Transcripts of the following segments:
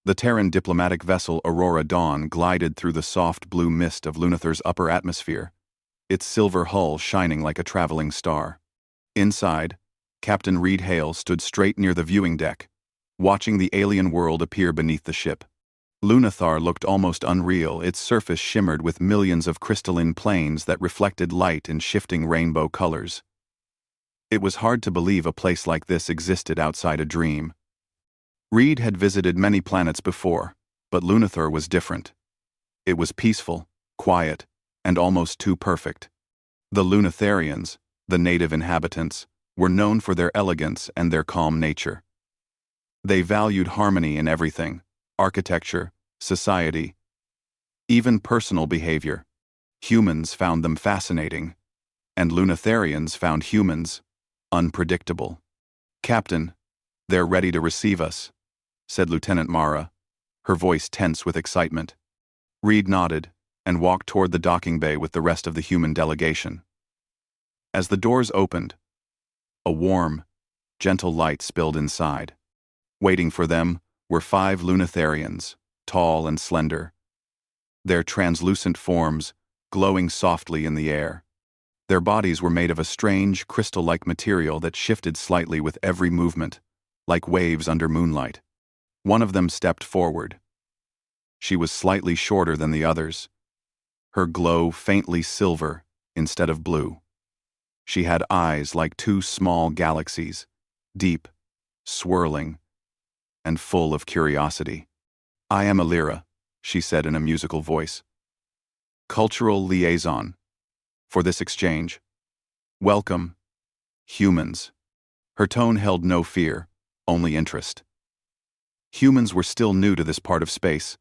The Terran diplomatic vessel Aurora Dawn glided through the soft blue mist of Lunathar's upper atmosphere, its silver hull shining like a traveling star. Inside, Captain Reed Hale stood straight near the viewing deck, watching the alien world appear beneath the ship. Lunathar looked almost unreal, its surface shimmered with millions of crystalline planes that reflected light in shifting rainbow colors. It was hard to believe a place like this existed outside a dream. Reed had visited many planets before, but Lunathar was different. It was peaceful, quiet, and almost too perfect. The Lunatharians, the native inhabitants, were known for their elegance and their calm nature. They valued harmony in everything: architecture, society, even personal behavior. Humans found them fascinating, and Lunatharians found humans unpredictable. "Captain, they're ready to receive us," said Lieutenant Mara, her voice tense with excitement. Reed nodded and walked toward the docking bay with the rest of the human delegation. As the doors opened, a warm, gentle light spilled inside. Waiting for them were 5 Lunatharians, tall and slender, their translucent forms glowing softly in the air. Their bodies were made of a strange, crystal-like material that shifted slightly with every movement, like waves under moonlight. One of them stepped forward. She was slightly shorter than the others, her glow faintly silver instead of blue. She had eyes like 2 small galaxies, deep, swirling, and full of curiosity. "I am Alira," she said in a musical voice. "Cultural liaison for this exchange. Welcome, humans." Her tone held no fear, only interest. Humans were still new to this part of space,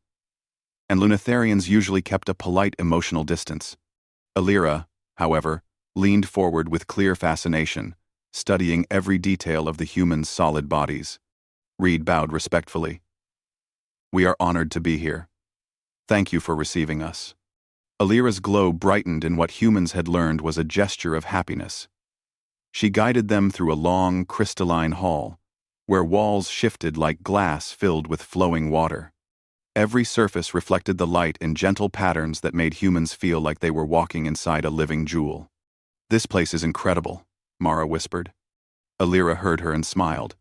and Lunatharians usually kept a polite emotional distance. Alira, however, leaned forward with clear fascination, studying every detail of the humans' solid bodies. Reed bowed respectfully. "We are honored to be here. Thank you for receiving us." Alira's glow brightened in what humans had learned was a gesture of happiness. She guided them through a long, crystalline hall, where walls shifted like glass filled with flowing water. Every surface reflected the light in gentle patterns that made humans feel like they were walking inside a living jewel. "This place is incredible," Mara whispered. Alira heard her and smiled.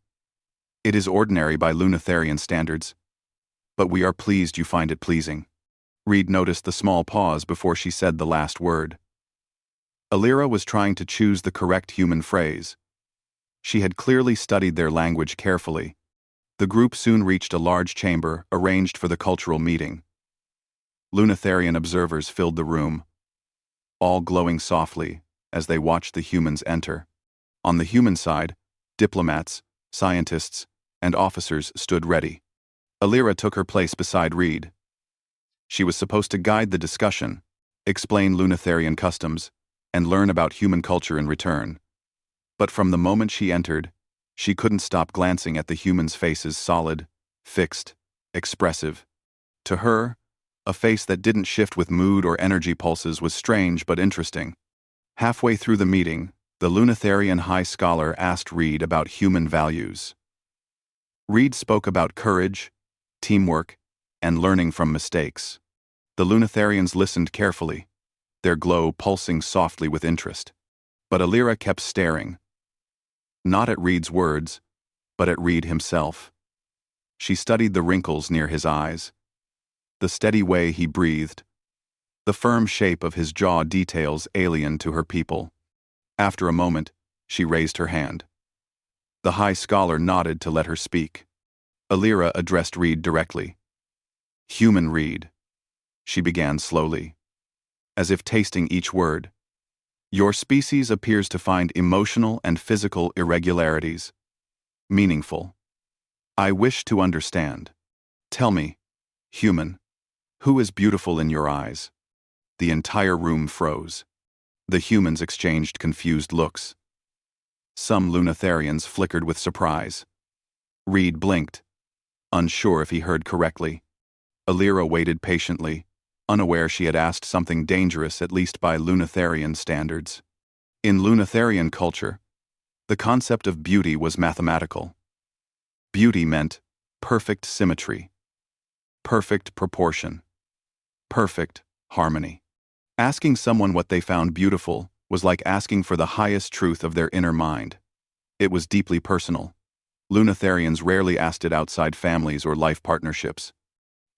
"It is ordinary by Lunatharian standards, but we are pleased you find it pleasing." Reed noticed the small pause before she said the last word. Alira was trying to choose the correct human phrase. She had clearly studied their language carefully. The group soon reached a large chamber arranged for the cultural meeting. Lunatharian observers filled the room, all glowing softly as they watched the humans enter. On the human side, diplomats, scientists, and officers stood ready. Alira took her place beside Reed. She was supposed to guide the discussion, explain Lunatharian customs, and learn about human culture in return. But from the moment she entered, she couldn't stop glancing at the humans' faces, solid, fixed, expressive. To her, a face that didn't shift with mood or energy pulses was strange but interesting. Halfway through the meeting, the Lunatharian High Scholar asked Reed about human values. Reed spoke about courage, teamwork, and learning from mistakes. The Lunatharians listened carefully, their glow pulsing softly with interest. But Alira kept staring, not at Reed's words, but at Reed himself. She studied the wrinkles near his eyes, the steady way he breathed, the firm shape of his jaw, details alien to her people. After a moment, she raised her hand. The High Scholar nodded to let her speak. Alira addressed Reed directly. "Human Reed," she began slowly, as if tasting each word. "Your species appears to find emotional and physical irregularities meaningful. I wish to understand. Tell me, human, who is beautiful in your eyes?" The entire room froze. The humans exchanged confused looks. Some Lunatharians flickered with surprise. Reed blinked, unsure if he heard correctly. Alira waited patiently, unaware she had asked something dangerous, at least by Lunatharian standards. In Lunatharian culture, the concept of beauty was mathematical. Beauty meant perfect symmetry, perfect proportion, perfect harmony. Asking someone what they found beautiful was like asking for the highest truth of their inner mind. It was deeply personal. Lunatherians rarely asked it outside families or life partnerships.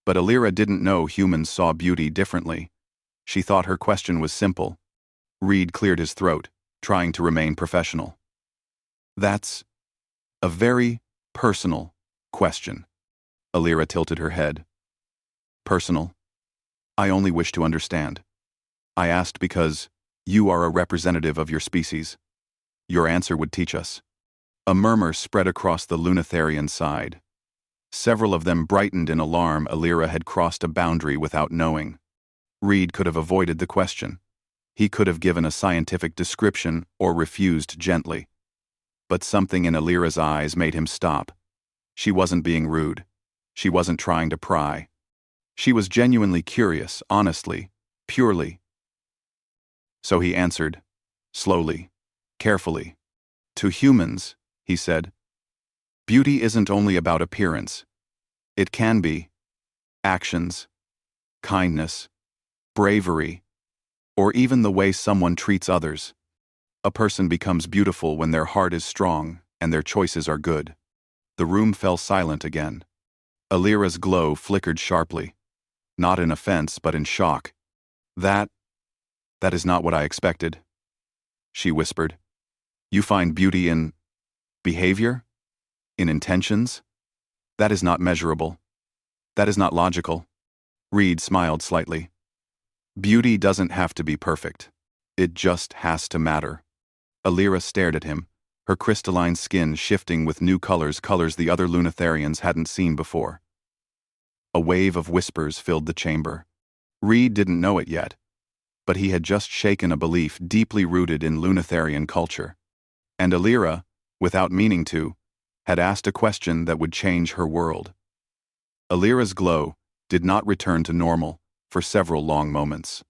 But Alira didn't know humans saw beauty differently. She thought her question was simple. Reed cleared his throat, trying to remain professional. That's a very personal question. Alira tilted her head. Personal? I only wish to understand. I asked because you are a representative of your species. Your answer would teach us. A murmur spread across the Lunatherian side. Several of them brightened in alarm. Alira had crossed a boundary without knowing. Reed could have avoided the question. He could have given a scientific description or refused gently. But something in Alira's eyes made him stop. She wasn't being rude. She wasn't trying to pry. She was genuinely curious, honestly, purely. So he answered, slowly, carefully. To humans, he said, beauty isn't only about appearance. It can be actions, kindness, bravery, or even the way someone treats others. A person becomes beautiful when their heart is strong and their choices are good. The room fell silent again. Alira's glow flickered sharply, not in offense but in shock. That is not what I expected, she whispered. You find beauty in behavior? In intentions? That is not measurable. That is not logical. Reed smiled slightly. Beauty doesn't have to be perfect. It just has to matter. Alira stared at him, her crystalline skin shifting with new colors the other Lunatherians hadn't seen before. A wave of whispers filled the chamber. Reed didn't know it yet, but he had just shaken a belief deeply rooted in Lunatherian culture. And Alira, without meaning to, had asked a question that would change her world. Alira's glow did not return to normal for several long moments.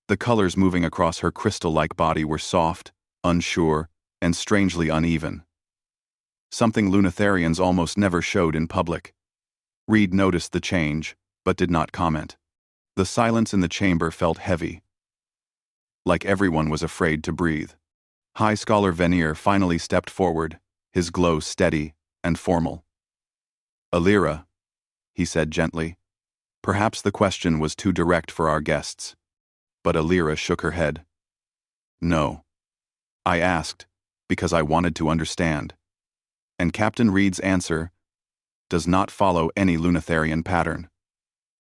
The colors moving across her crystal-like body were soft, unsure, and strangely uneven. Something Lunatherians almost never showed in public. Reed noticed the change, but did not comment. The silence in the chamber felt heavy, like everyone was afraid to breathe. High Scholar Venier finally stepped forward, his glow steady and formal. Alira, he said gently. Perhaps the question was too direct for our guests. But Alira shook her head. No. I asked, because I wanted to understand. And Captain Reed's answer does not follow any Lunatherian pattern.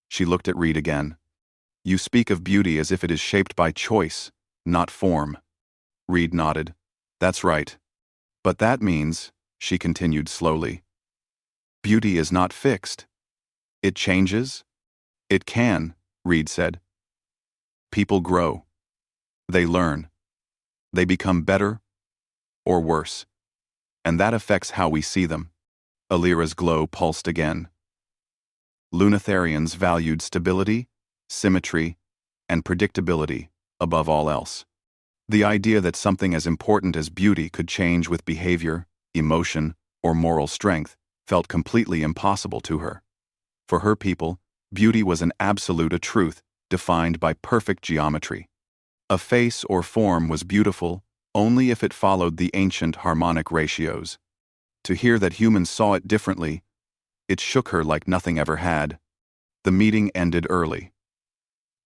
She looked at Reed again. You speak of beauty as if it is shaped by choice, not form. Reed nodded. That's right. But that means, she continued slowly, beauty is not fixed. It changes? It can, Reed said. People grow. They learn. They become better or worse. And that affects how we see them. Alira's glow pulsed again. Lunatherians valued stability, symmetry, and predictability above all else. The idea that something as important as beauty could change with behavior, emotion, or moral strength felt completely impossible to her. For her people, beauty was an absolute a truth defined by perfect geometry. A face or form was beautiful only if it followed the ancient harmonic ratios. To hear that humans saw it differently, it shook her like nothing ever had. The meeting ended early.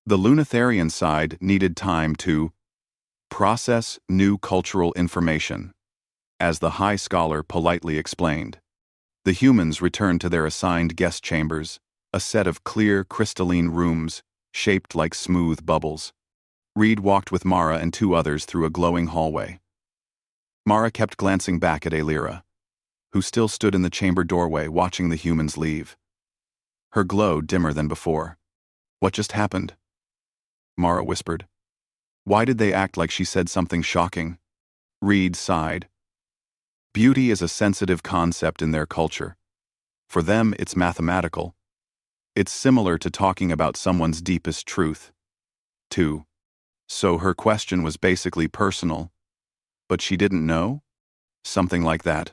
The Lunatherian side needed time to process new cultural information, as the High Scholar politely explained. The humans returned to their assigned guest chambers, a set of clear, crystalline rooms shaped like smooth bubbles. Reed walked with Mara and two others through a glowing hallway. Mara kept glancing back at Alira, who still stood in the chamber doorway watching the humans leave. Her glow dimmer than before. What just happened? Mara whispered. Why did they act like she said something shocking? Reed sighed. Beauty is a sensitive concept in their culture. For them, it's mathematical. It's similar to talking about someone's deepest truth. 2. So her question was basically personal. But she didn't know? Something like that.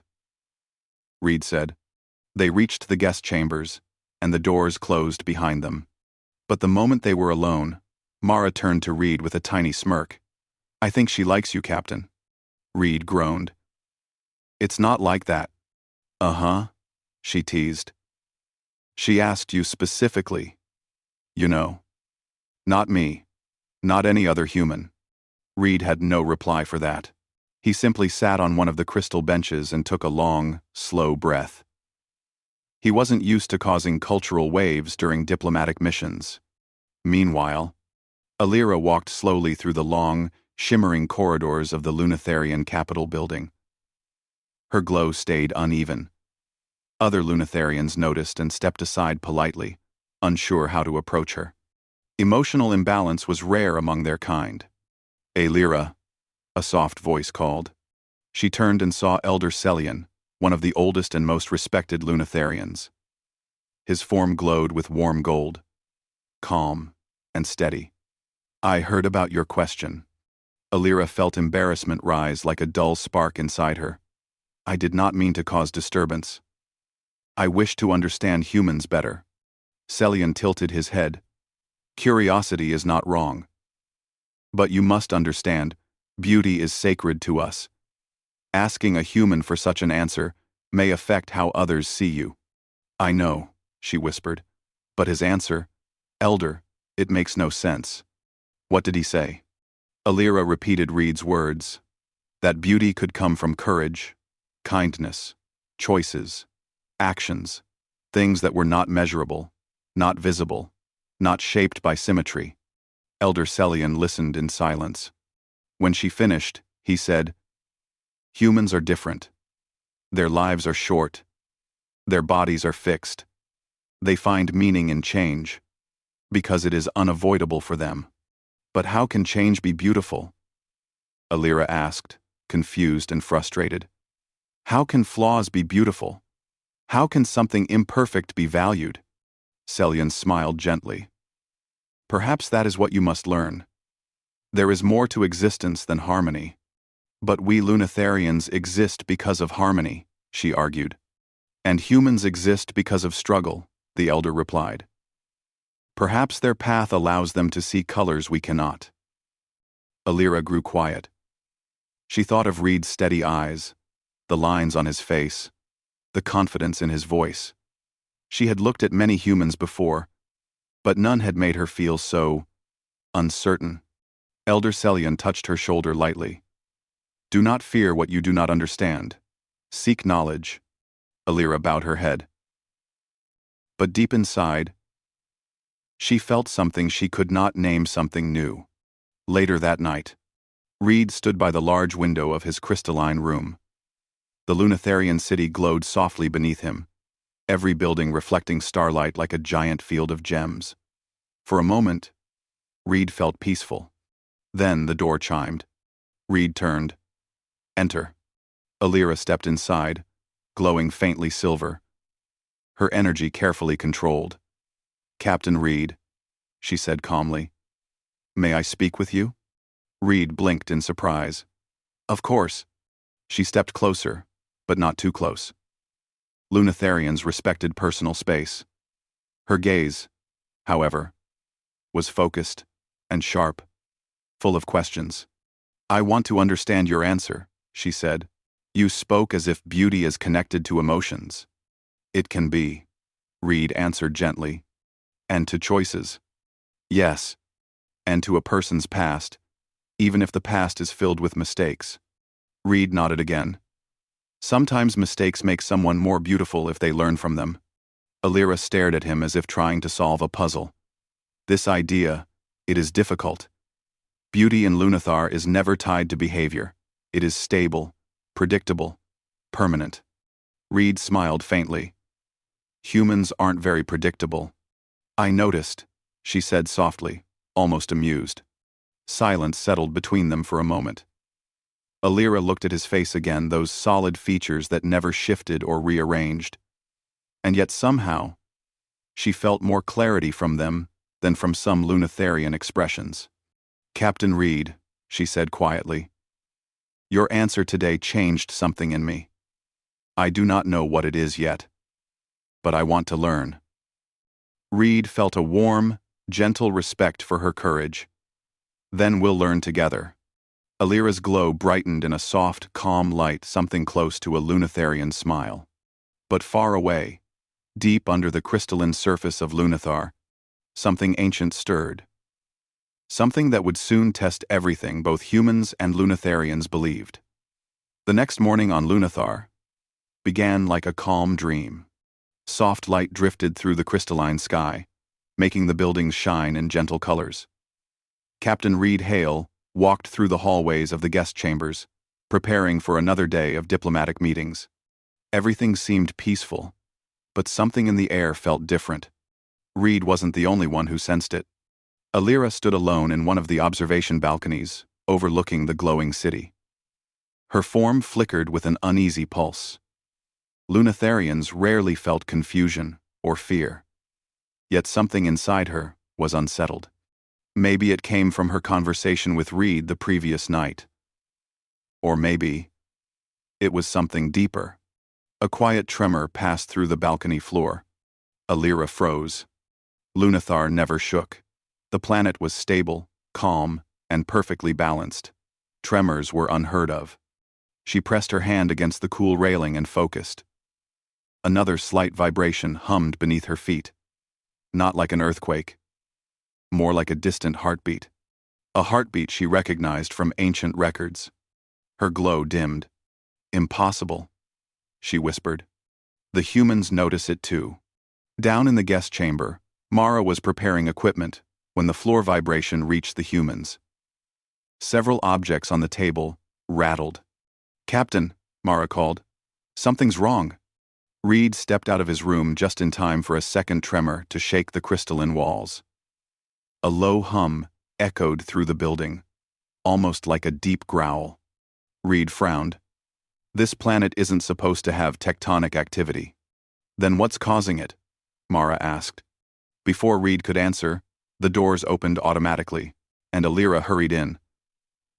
Reed said. They reached the guest chambers, and the doors closed behind them. But the moment they were alone, Mara turned to Reed with a tiny smirk. "I think she likes you, Captain." Reed groaned. "It's not like that." "Uh-huh," she teased. "She asked you specifically. You know. Not me. Not any other human." Reed had no reply for that. He simply sat on one of the crystal benches and took a long, slow breath. He wasn't used to causing cultural waves during diplomatic missions. Meanwhile, Alira walked slowly through the long, shimmering corridors of the Lunatherian Capitol building. Her glow stayed uneven. Other Lunatherians noticed and stepped aside politely, unsure how to approach her. Emotional imbalance was rare among their kind. "Alira," a soft voice called. She turned and saw Elder Celian, one of the oldest and most respected Lunatherians. His form glowed with warm gold, calm and steady. "I heard about your question." Alira felt embarrassment rise like a dull spark inside her. "I did not mean to cause disturbance. I wish to understand humans better." Celian tilted his head. "Curiosity is not wrong. But you must understand, beauty is sacred to us. Asking a human for such an answer may affect how others see you." "I know," she whispered. "But his answer, Elder, it makes no sense." "What did he say?" Alira repeated Reed's words. That beauty could come from courage, kindness, choices, actions, things that were not measurable, not visible, not shaped by symmetry. Elder Celian listened in silence. When she finished, he said, "Humans are different. Their lives are short. Their bodies are fixed. They find meaning in change, because it is unavoidable for them. But how can change be beautiful?" Alira asked, confused and frustrated. "How can flaws be beautiful? How can something imperfect be valued?" Celian smiled gently. "Perhaps that is what you must learn. There is more to existence than harmony. But we Lunatherians exist because of harmony," she argued. "And humans exist because of struggle," the elder replied. "Perhaps their path allows them to see colors we cannot." Alira grew quiet. She thought of Reed's steady eyes, the lines on his face, the confidence in his voice. She had looked at many humans before, but none had made her feel so uncertain. Elder Celian touched her shoulder lightly. "Do not fear what you do not understand. Seek knowledge." Alira bowed her head. But deep inside, she felt something she could not name, something new. Later that night, Reed stood by the large window of his crystalline room. The Lunatherian city glowed softly beneath him, every building reflecting starlight like a giant field of gems. For a moment, Reed felt peaceful. Then the door chimed. Reed turned. "Enter." Alira stepped inside, glowing faintly silver, her energy carefully controlled. "Captain Reed," she said calmly. "May I speak with you?" Reed blinked in surprise. "Of course." She stepped closer, but not too close. Lunatherians respected personal space. Her gaze, however, was focused and sharp, full of questions. "I want to understand your answer," she said. "You spoke as if beauty is connected to emotions." "It can be," Reed answered gently. "And to choices." "Yes, and to a person's past, even if the past is filled with mistakes." Reed nodded again. "Sometimes mistakes make someone more beautiful if they learn from them." Alira stared at him as if trying to solve a puzzle. "This idea, it is difficult. Beauty in Lunathar is never tied to behavior. It is stable, predictable, permanent." Reed smiled faintly. "Humans aren't very predictable." "I noticed," she said softly, almost amused. Silence settled between them for a moment. Alira looked at his face again, those solid features that never shifted or rearranged. And yet somehow, she felt more clarity from them than from some Lunatherian expressions. "Captain Reed," she said quietly, "your answer today changed something in me. I do not know what it is yet, but I want to learn." Reed felt a warm, gentle respect for her courage. Then we'll learn together. Alira's glow brightened in a soft, calm light, something close to a Lunatharian smile. But far away, deep under the crystalline surface of Lunathar, something ancient stirred. Something that would soon test everything both humans and Lunatharians believed. The next morning on Lunathar began like a calm dream. Soft light drifted through the crystalline sky, making the buildings shine in gentle colors. Captain Reed Hale walked through the hallways of the guest chambers, preparing for another day of diplomatic meetings. Everything seemed peaceful, but something in the air felt different. Reed wasn't the only one who sensed it. Alira stood alone in one of the observation balconies, overlooking the glowing city. Her form flickered with an uneasy pulse. Lunatharians rarely felt confusion or fear. Yet something inside her was unsettled. Maybe it came from her conversation with Reed the previous night. Or maybe it was something deeper. A quiet tremor passed through the balcony floor. Alira froze. Lunathar never shook. The planet was stable, calm, and perfectly balanced. Tremors were unheard of. She pressed her hand against the cool railing and focused. Another slight vibration hummed beneath her feet. Not like an earthquake. More like a distant heartbeat. A heartbeat she recognized from ancient records. Her glow dimmed. Impossible, she whispered. The humans notice it too. Down in the guest chamber, Mara was preparing equipment when the floor vibration reached the humans. Several objects on the table rattled. "Captain," Mara called. "Something's wrong." Reed stepped out of his room just in time for a second tremor to shake the crystalline walls. A low hum echoed through the building, almost like a deep growl. Reed frowned. This planet isn't supposed to have tectonic activity. Then what's causing it? Mara asked. Before Reed could answer, the doors opened automatically, and Alira hurried in,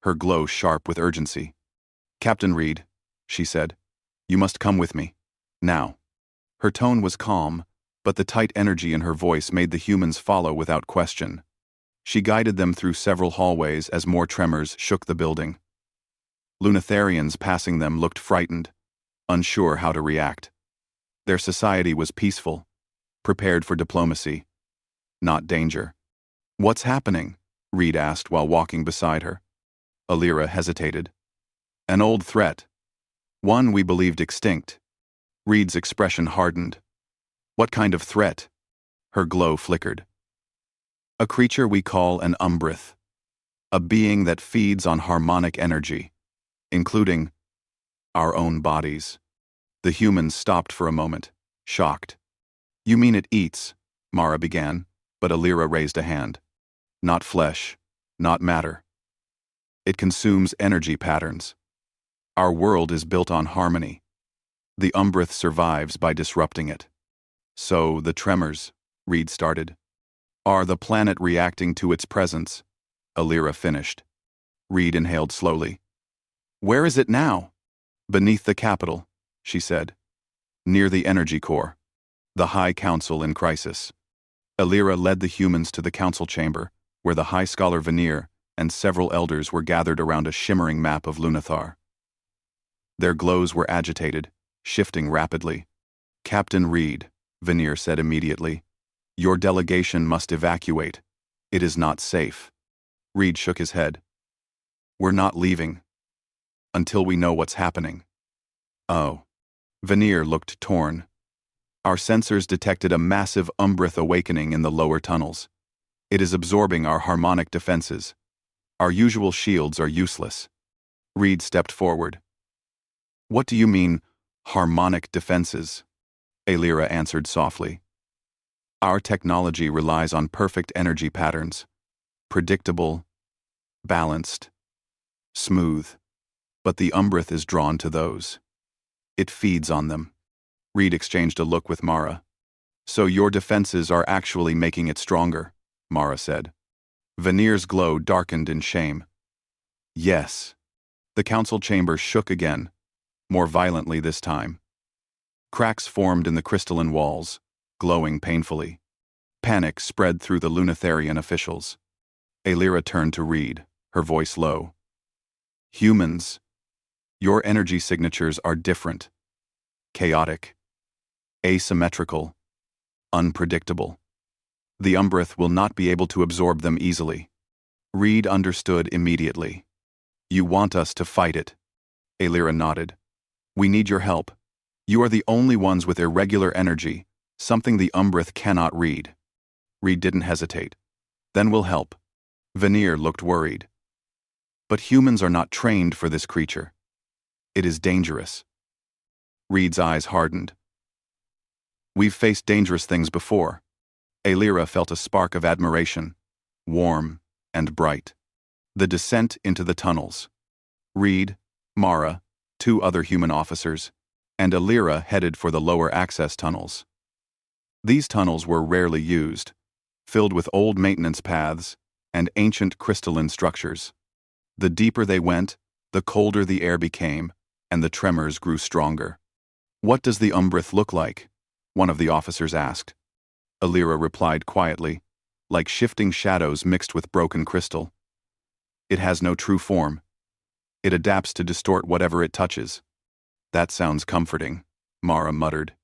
her glow sharp with urgency. "Captain Reed," she said, "you must come with me. Now." Her tone was calm, but the tight energy in her voice made the humans follow without question. She guided them through several hallways as more tremors shook the building. Lunatharians passing them looked frightened, unsure how to react. Their society was peaceful, prepared for diplomacy, not danger. "What's happening?" Reed asked while walking beside her. Alira hesitated. "An old threat. One we believed extinct." Reed's expression hardened. "What kind of threat?" Her glow flickered. "A creature we call an umbrith. A being that feeds on harmonic energy, including our own bodies." The humans stopped for a moment, shocked. "You mean it eats?" Mara began, but Alira raised a hand. "Not flesh, not matter. It consumes energy patterns. Our world is built on harmony. The umbrith survives by disrupting it." "So the tremors," Reed started, "are the planet reacting to its presence?" Alira finished. Reed inhaled slowly. "Where is it now?" "Beneath the capital," she said. "Near the energy core. The High Council in crisis." Alira led the humans to the council chamber, where the High Scholar Veneer and several elders were gathered around a shimmering map of Lunathar. Their glows were agitated, shifting rapidly. "Captain Reed," Veneer said immediately, "your delegation must evacuate. It is not safe." Reed shook his head. "We're not leaving. Until we know what's happening." "Oh." Veneer looked torn. "Our sensors detected a massive umbrith awakening in the lower tunnels. It is absorbing our harmonic defenses. Our usual shields are useless." Reed stepped forward. "What do you mean, harmonic defenses?" Alira answered softly. "Our technology relies on perfect energy patterns. Predictable, balanced, smooth. But the umbrith is drawn to those. It feeds on them." Reed exchanged a look with Mara. "So your defenses are actually making it stronger," Mara said. Veneer's glow darkened in shame. "Yes." The council chamber shook again, more violently this time. Cracks formed in the crystalline walls, glowing painfully. Panic spread through the Lunatherian officials. Alira turned to Reed, her voice low. Humans, your energy signatures are different. Chaotic. Asymmetrical. Unpredictable. The Umbreth will not be able to absorb them easily. Reed understood immediately. You want us to fight it. Alira nodded. We need your help. You are the only ones with irregular energy, something the Umbreth cannot read. Reed didn't hesitate. Then we'll help. Veneer looked worried. But humans are not trained for this creature. It is dangerous. Reed's eyes hardened. We've faced dangerous things before. Alira felt a spark of admiration, warm and bright. The descent into the tunnels. Reed, Mara, 2 other human officers, and Alira headed for the lower access tunnels. These tunnels were rarely used, filled with old maintenance paths and ancient crystalline structures. The deeper they went, the colder the air became, and the tremors grew stronger. What does the Umbreth look like? One of the officers asked. Alira replied quietly, like shifting shadows mixed with broken crystal. It has no true form. It adapts to distort whatever it touches. That sounds comforting, Mara muttered.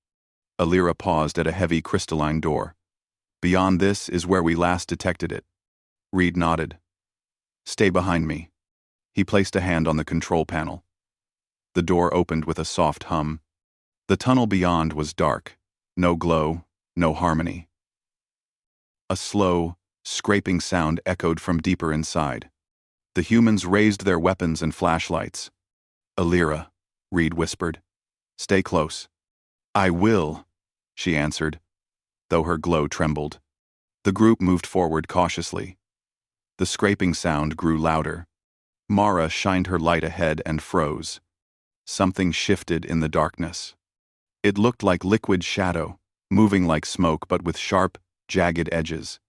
Alira paused at a heavy crystalline door. Beyond this is where we last detected it. Reed nodded. Stay behind me. He placed a hand on the control panel. The door opened with a soft hum. The tunnel beyond was dark. No glow, no harmony. A slow, scraping sound echoed from deeper inside. The humans raised their weapons and flashlights. Alira, Reed whispered. Stay close. I will, she answered, though her glow trembled. The group moved forward cautiously. The scraping sound grew louder. Mara shined her light ahead and froze. Something shifted in the darkness. It looked like liquid shadow, moving like smoke but with sharp, jagged edges.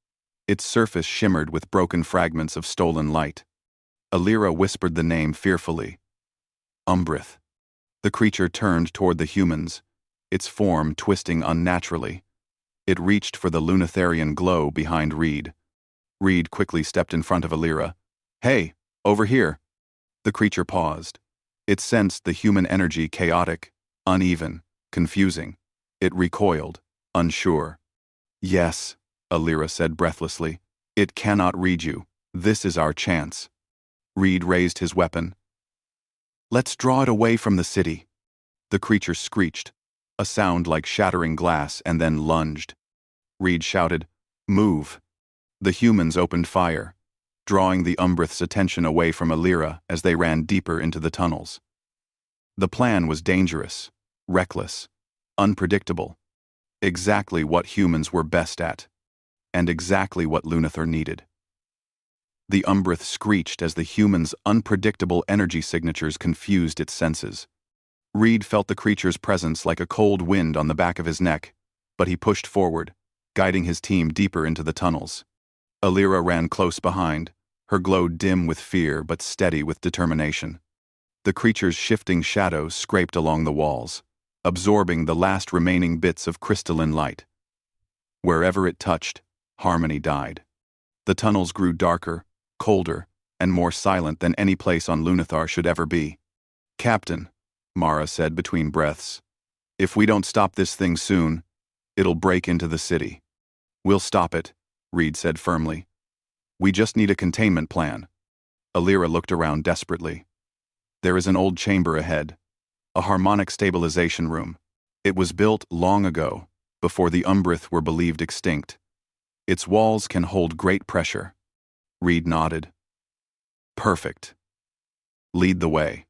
Its surface shimmered with broken fragments of stolen light. Alira whispered the name fearfully. Umbreth. The creature turned toward the humans, its form twisting unnaturally. It reached for the Lunatherian glow behind Reed. Reed quickly stepped in front of Alira. Hey, over here. The creature paused. It sensed the human energy chaotic, uneven, confusing. It recoiled, unsure. Yes, Alira said breathlessly. It cannot read you. This is our chance. Reed raised his weapon. Let's draw it away from the city. The creature screeched, a sound like shattering glass, and then lunged. Reed shouted, Move. The humans opened fire, drawing the Umbreth's attention away from Alira as they ran deeper into the tunnels. The plan was dangerous, reckless, unpredictable. Exactly what humans were best at, and exactly what Lunathor needed. The Umbreth screeched as the human's unpredictable energy signatures confused its senses. Reed felt the creature's presence like a cold wind on the back of his neck, but he pushed forward, guiding his team deeper into the tunnels. Alira ran close behind, her glow dim with fear but steady with determination. The creature's shifting shadows scraped along the walls, absorbing the last remaining bits of crystalline light. Wherever it touched, harmony died. The tunnels grew darker, colder, and more silent than any place on Lunathar should ever be. Captain, Mara said between breaths, if we don't stop this thing soon, it'll break into the city. We'll stop it, Reed said firmly. We just need a containment plan. Alira looked around desperately. There is an old chamber ahead, a harmonic stabilization room. It was built long ago, before the Umbreth were believed extinct. Its walls can hold great pressure. Reed nodded. Perfect. Lead the way.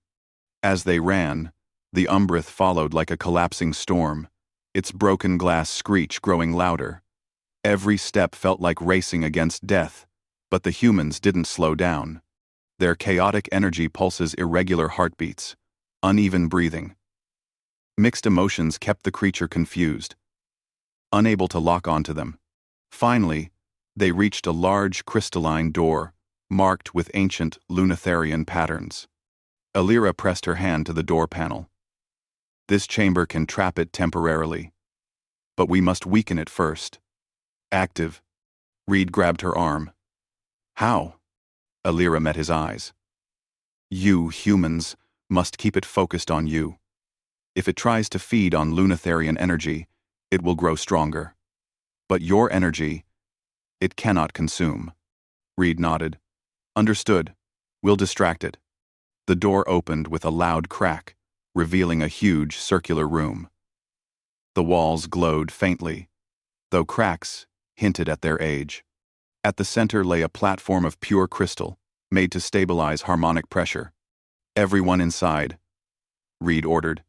As they ran, the Umbreth followed like a collapsing storm, its broken glass screech growing louder. Every step felt like racing against death, but the humans didn't slow down. Their chaotic energy pulses irregular heartbeats, uneven breathing. Mixed emotions kept the creature confused, unable to lock onto them. Finally, they reached a large crystalline door, marked with ancient Lunatherian patterns. Alira pressed her hand to the door panel. This chamber can trap it temporarily, but we must weaken it first. Active. Reed grabbed her arm. How? Alira met his eyes. You, humans, must keep it focused on you. If it tries to feed on Lunatherian energy, it will grow stronger. But your energy, it cannot consume. Reed nodded. Understood. We'll distract it. The door opened with a loud crack, revealing a huge circular room. The walls glowed faintly, though cracks hinted at their age. At the center lay a platform of pure crystal, made to stabilize harmonic pressure. Everyone inside, Reed ordered.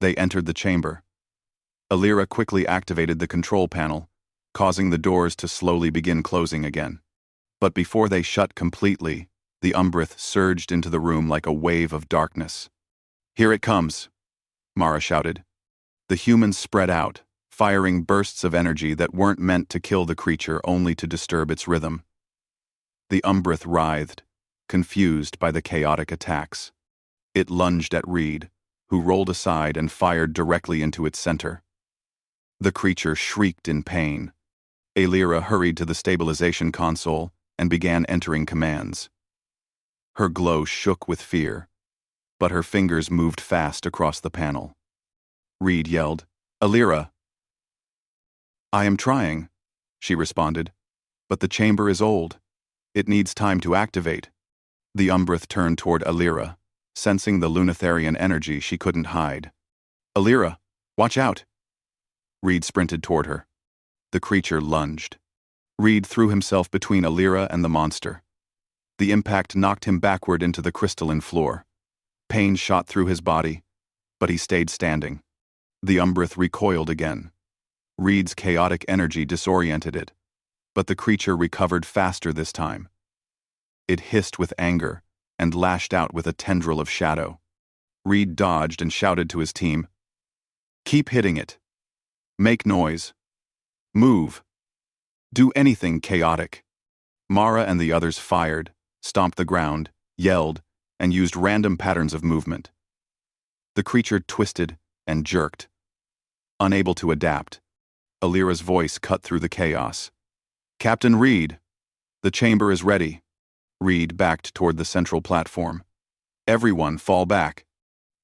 They entered the chamber. Alira quickly activated the control panel, causing the doors to slowly begin closing again. But before they shut completely, the Umbrith surged into the room like a wave of darkness. Here it comes, Mara shouted. The humans spread out, firing bursts of energy that weren't meant to kill the creature, only to disturb its rhythm. The Umbrith writhed, confused by the chaotic attacks. It lunged at Reed, who rolled aside and fired directly into its center. The creature shrieked in pain. Alira hurried to the stabilization console and began entering commands. Her glow shook with fear, but her fingers moved fast across the panel. Reed yelled, Alira! I am trying, she responded, but the chamber is old. It needs time to activate. The Umbrith turned toward Alira, sensing the Lunatherian energy she couldn't hide. Alira, watch out! Reed sprinted toward her. The creature lunged. Reed threw himself between Alira and the monster. The impact knocked him backward into the crystalline floor. Pain shot through his body, but he stayed standing. The Umbrith recoiled again. Reed's chaotic energy disoriented it, but the creature recovered faster this time. It hissed with anger and lashed out with a tendril of shadow. Reed dodged and shouted to his team, Keep hitting it. Make noise. Move. Do anything chaotic. Mara and the others fired, stomped the ground, yelled, and used random patterns of movement. The creature twisted and jerked. Unable to adapt, Alira's voice cut through the chaos. Captain Reed, the chamber is ready. Reed backed toward the central platform. Everyone fall back.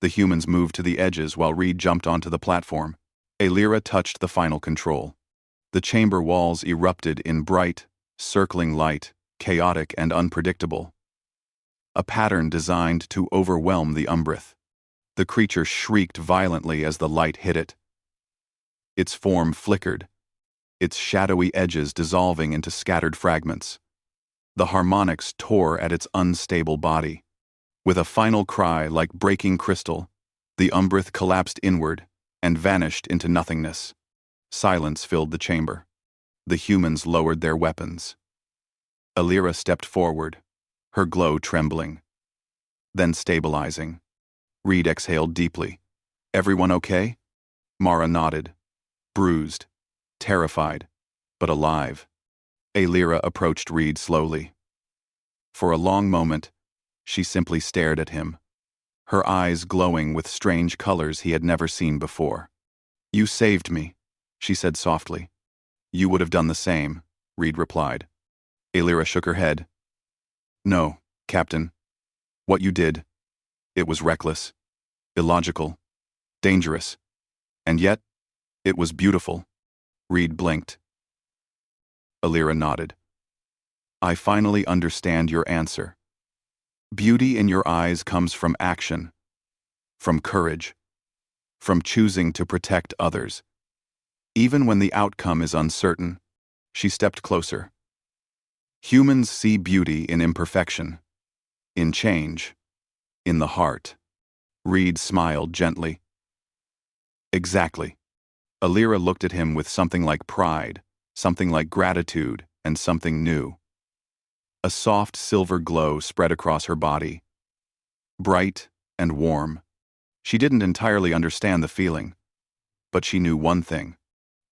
The humans moved to the edges while Reed jumped onto the platform. Alira touched the final control. The chamber walls erupted in bright, circling light, chaotic and unpredictable. A pattern designed to overwhelm the Umbrith. The creature shrieked violently as the light hit it. Its form flickered, its shadowy edges dissolving into scattered fragments. The harmonics tore at its unstable body. With a final cry like breaking crystal, the Umbrith collapsed inward and vanished into nothingness. Silence filled the chamber. The humans lowered their weapons. Alira stepped forward, her glow trembling, then stabilizing. Reed exhaled deeply. Everyone okay? Mara nodded, bruised, terrified, but alive. Alira approached Reed slowly. For a long moment, she simply stared at him, her eyes glowing with strange colors he had never seen before. You saved me, she said softly. You would have done the same, Reed replied. Alira shook her head. No, Captain. What you did, it was reckless, illogical, dangerous, and yet, it was beautiful. Reed blinked. Alira nodded. I finally understand your answer. Beauty in your eyes comes from action, from courage, from choosing to protect others. Even when the outcome is uncertain, she stepped closer. Humans see beauty in imperfection, in change, in the heart. Reed smiled gently. Exactly. Alira looked at him with something like pride, something like gratitude, and something new. A soft silver glow spread across her body. Bright and warm. She didn't entirely understand the feeling, but she knew one thing.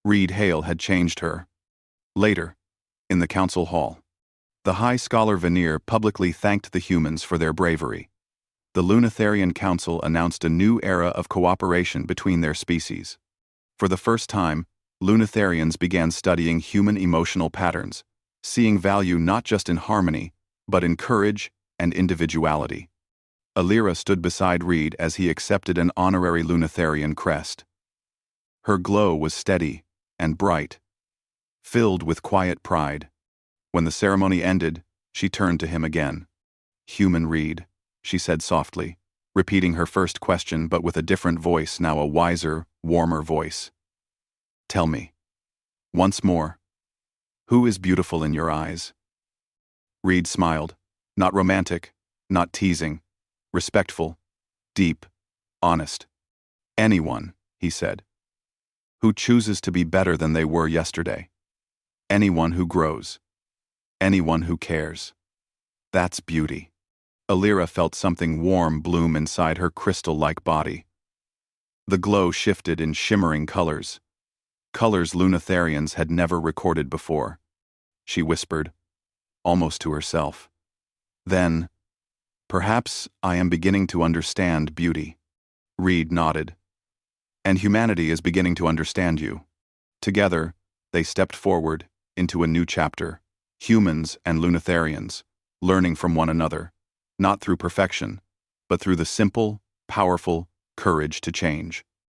Reed Hale had changed her. Later, in the council hall, the High Scholar Veneer publicly thanked the humans for their bravery. The Lunatherian Council announced a new era of cooperation between their species. For the first time, Lunatherians began studying human emotional patterns, seeing value not just in harmony, but in courage and individuality. Alira stood beside Reed as he accepted an honorary Lunatherian crest. Her glow was steady and bright, filled with quiet pride. When the ceremony ended, she turned to him again. "Human Reed," she said softly, repeating her first question but with a different voice, now a wiser, warmer voice. "Tell me, once more, who is beautiful in your eyes?" Reed smiled, not romantic, not teasing, respectful, deep, honest. "Anyone," he said, "who chooses to be better than they were yesterday. Anyone who grows. Anyone who cares. That's beauty." Alira felt something warm bloom inside her crystal-like body. The glow shifted in shimmering colors. Colors Lunatherians had never recorded before. She whispered, almost to herself. "Then, perhaps I am beginning to understand beauty." Reed nodded. "And humanity is beginning to understand you." Together, they stepped forward into a new chapter, humans and Lunatherians, learning from one another, not through perfection, but through the simple, powerful courage to change.